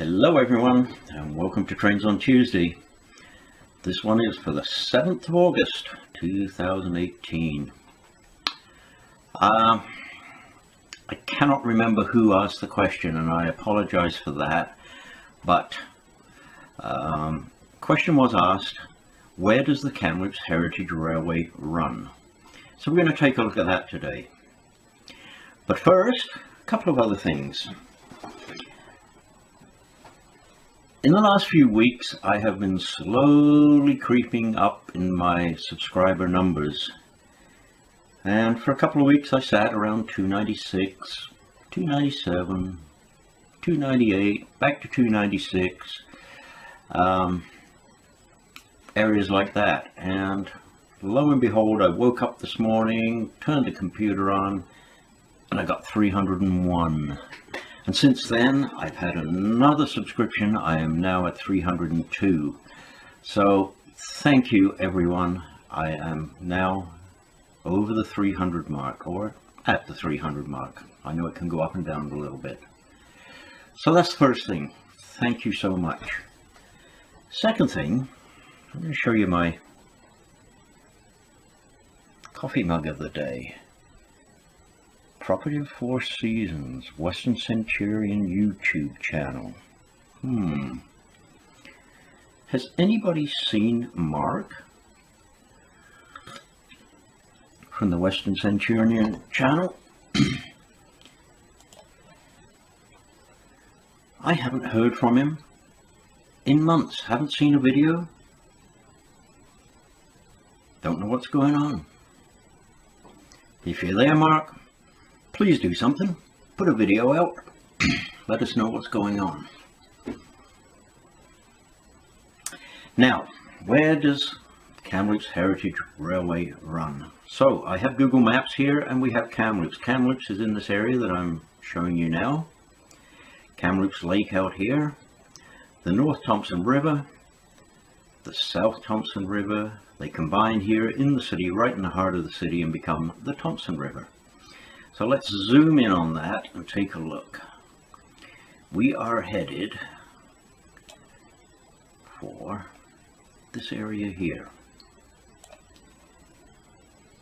Hello everyone, and welcome to Trains on Tuesday. This one is for the 7th of August 2018. I cannot remember who asked the question, and I apologize for that, but question was asked, where does the Kamloops Heritage Railway run? So we're going to take a look at that today. But first, a couple of other things. In the last few weeks, I have been slowly creeping up in my subscriber numbers. And for a couple of weeks, I sat around 296, 297, 298, back to 296, areas like that. And lo and behold, I woke up this morning, turned the computer on, and I got 301. And since then, I've had another subscription. I am now at 302. So thank you, everyone. I am now over the 300 mark, or at the 300 mark. I know it can go up and down a little bit. So that's the first thing. Thank you so much. Second thing, I'm going to show you my coffee mug of the day. Property of Four Seasons, Western Centurion YouTube channel. Has anybody seen Mark from the Western Centurion channel? I haven't heard from him in months. Haven't seen a video. Don't know what's going on. If you're there, Mark, please do something. Put a video out. Let us know what's going on. Now, where does Kamloops Heritage Railway run? So, I have Google Maps here, and we have Kamloops. Kamloops is in this area that I'm showing you now. Kamloops Lake out here. The North Thompson River. The South Thompson River. They combine here in the city, right in the heart of the city, and become the Thompson River. So let's zoom in on that and take a look. We are headed for this area here.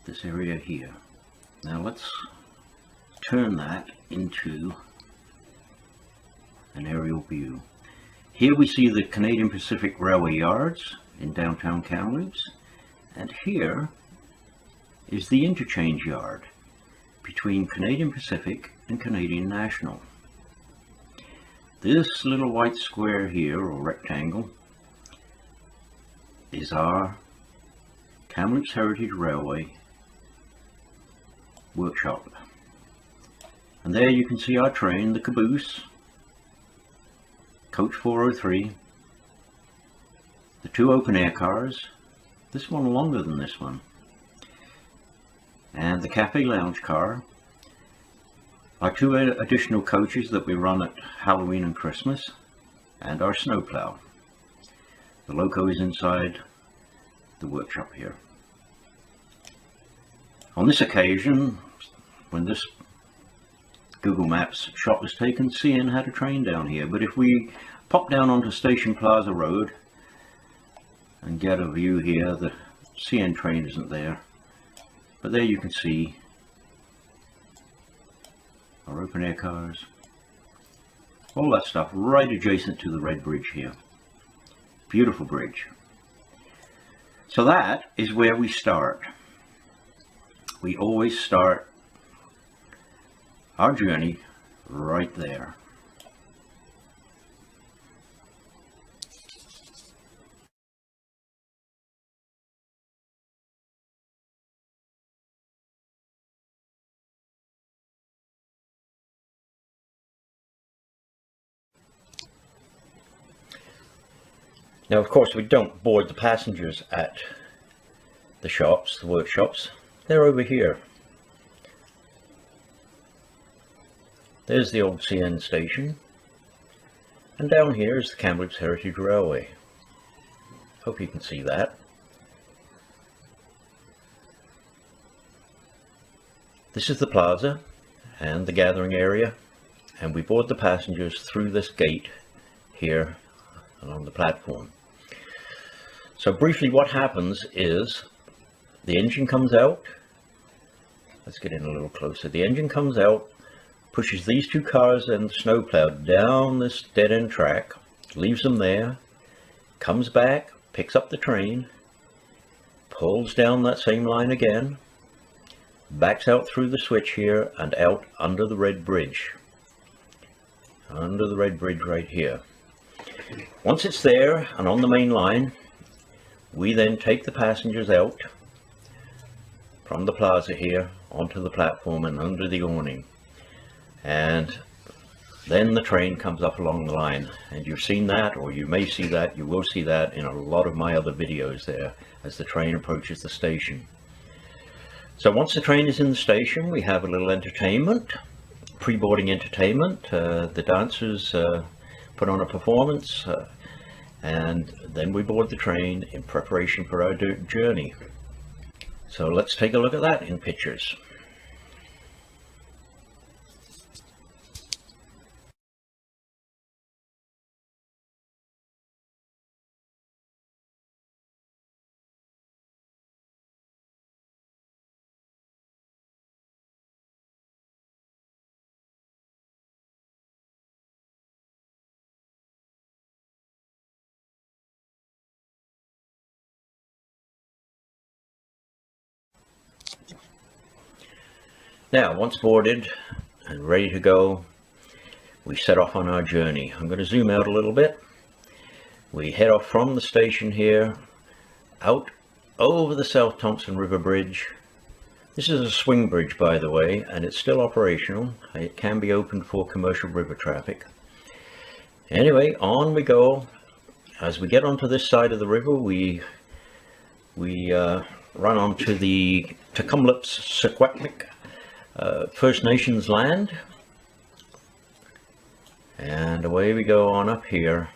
This area here. Now let's turn that into an aerial view. Here we see the Canadian Pacific Railway yards in downtown Kamloops, and here is the interchange yard between Canadian Pacific and Canadian National. This little white square here, or rectangle, is our Kamloops Heritage Railway workshop. And there you can see our train, the caboose, coach 403, the two open air cars, this one longer than this one, and the cafe lounge car, our two additional coaches that we run at Halloween and Christmas, and our snowplow. The loco is inside the workshop here. On this occasion, when this Google Maps shot was taken, CN had a train down here, but if we pop down onto Station Plaza Road and get a view here, the CN train isn't there. But there you can see our open air cars, all that stuff right adjacent to the red bridge here. Beautiful bridge. So that is where we start. We always start our journey right there. Now, of course, we don't board the passengers at the shops, the workshops. They're over here. There's the old CN station. And down here is the Kamloops Heritage Railway. Hope you can see that. This is the plaza and the gathering area, and we board the passengers through this gate here along the platform. So briefly, what happens is the engine comes out. Let's get in a little closer. The engine comes out, pushes these two cars and the snowplow down this dead-end track, leaves them there, comes back, picks up the train, pulls down that same line again, backs out through the switch here and out under the red bridge. Under the red bridge right here. Once it's there and on the main line, we then take the passengers out from the plaza here onto the platform and under the awning. And then the train comes up along the line, and you've seen that, or you may see that, you will see that in a lot of my other videos there as the train approaches the station. So once the train is in the station, we have a little entertainment, pre-boarding entertainment. The dancers put on a performance, and then we board the train in preparation for our journey. So let's take a look at that in pictures. Now, once boarded and ready to go, we set off on our journey. I'm going to zoom out a little bit. We head off from the station here, out over the South Thompson River Bridge. This is a swing bridge, by the way, and it's still operational. It can be opened for commercial river traffic. Anyway, on we go. As we get onto this side of the river, we run onto the Kamloops First Nations land, and away we go on up here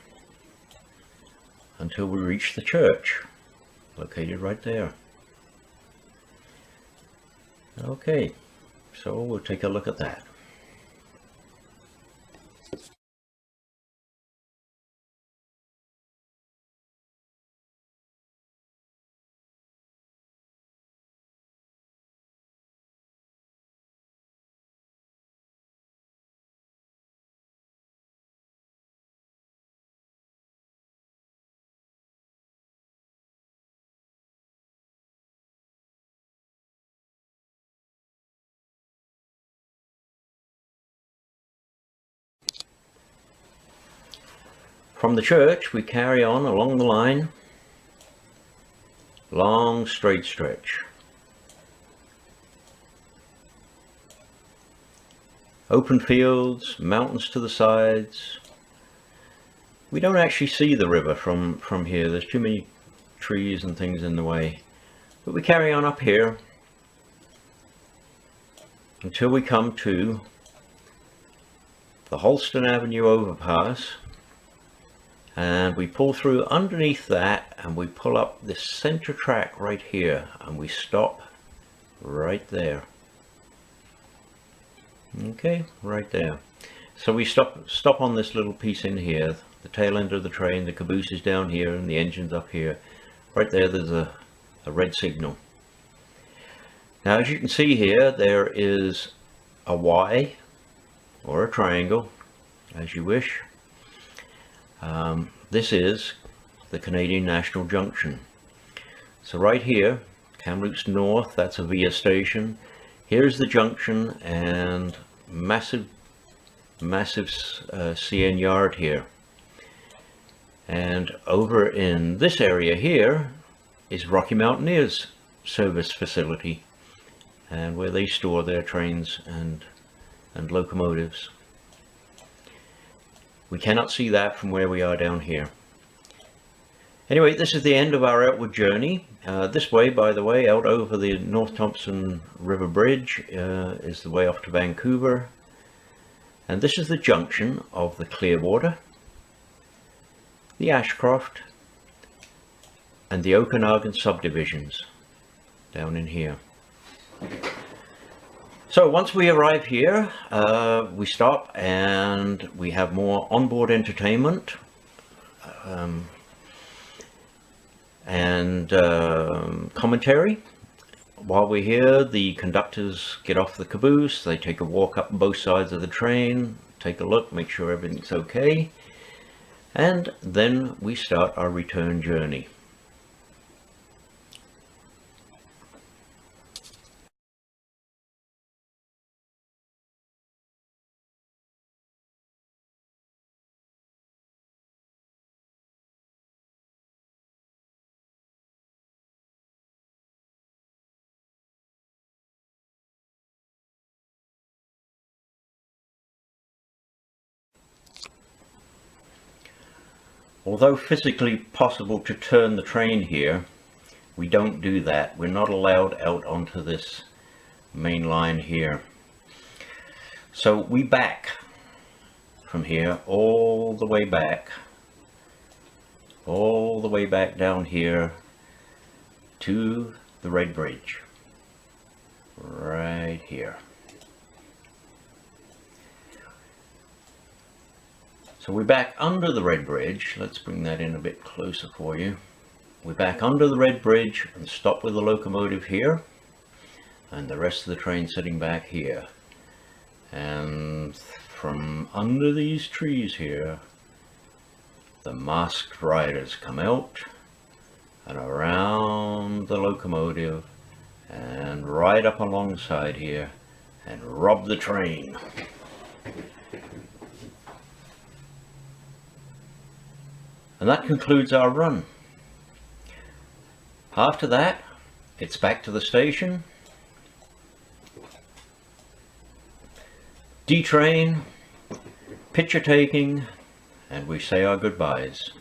until we reach the church, located right there. Okay, so we'll take a look at that. From the church, we carry on along the line, long straight stretch. Open fields, mountains to the sides. We don't actually see the river from here. There's too many trees and things in the way. But we carry on up here until we come to the Holston Avenue overpass. And we pull through underneath that, and we pull up this center track right here, and we stop right there. Okay, right there. So we stop on this little piece in here, the tail end of the train. The caboose is down here and the engine's up here. Right there, there's a red signal. Now, as you can see here, there is a Y or a triangle, as you wish. This is the Canadian National Junction. So right here, Kamloops North, that's a VIA station. Here's the junction and massive CN yard here. And over in this area here is Rocky Mountaineers service facility, and where they store their trains and locomotives. We cannot see that from where we are down here. Anyway, this is the end of our outward journey. This way, by the way, out over the North Thompson River Bridge is the way off to Vancouver. And this is the junction of the Clearwater, the Ashcroft, and the Okanagan subdivisions down in here. So once we arrive here, we stop and we have more onboard entertainment. and commentary. While we're here, the conductors get off the caboose, they take a walk up both sides of the train, take a look, make sure everything's okay, and then we start our return journey. Although physically possible to turn the train here, we don't do that. We're not allowed out onto this main line here. So we back from here all the way back down here to the Red Bridge, right here. So we're back under the Red Bridge. Let's bring that in a bit closer for you. We're back under the Red Bridge and stop with the locomotive here, and the rest of the train sitting back here. And from under these trees here, the masked riders come out and around the locomotive and right up alongside here and rob the train. And that concludes our run. After that, it's back to the station, detrain, picture taking, and we say our goodbyes.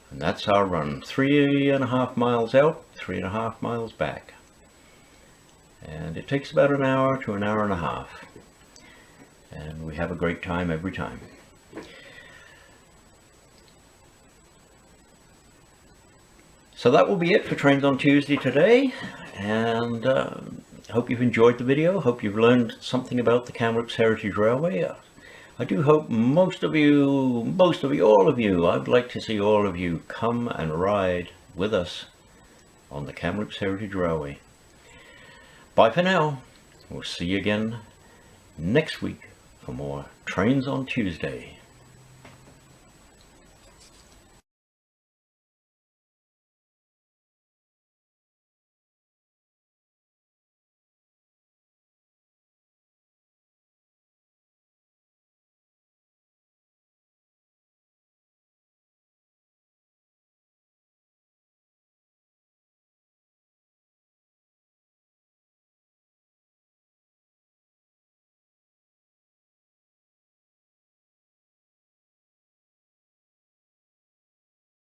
And that's our run. 3.5 miles out, 3.5 miles back. And it takes about an hour to an hour and a half. And we have a great time every time. So that will be it for Trains on Tuesday today, and hope you've enjoyed the video. Hope you've learned something about the Kamloops Heritage Railway. I do hope most of you, all of you, I'd like to see all of you come and ride with us on the Kamloops Heritage Railway. Bye for now. We'll see you again next week for more Trains on Tuesday.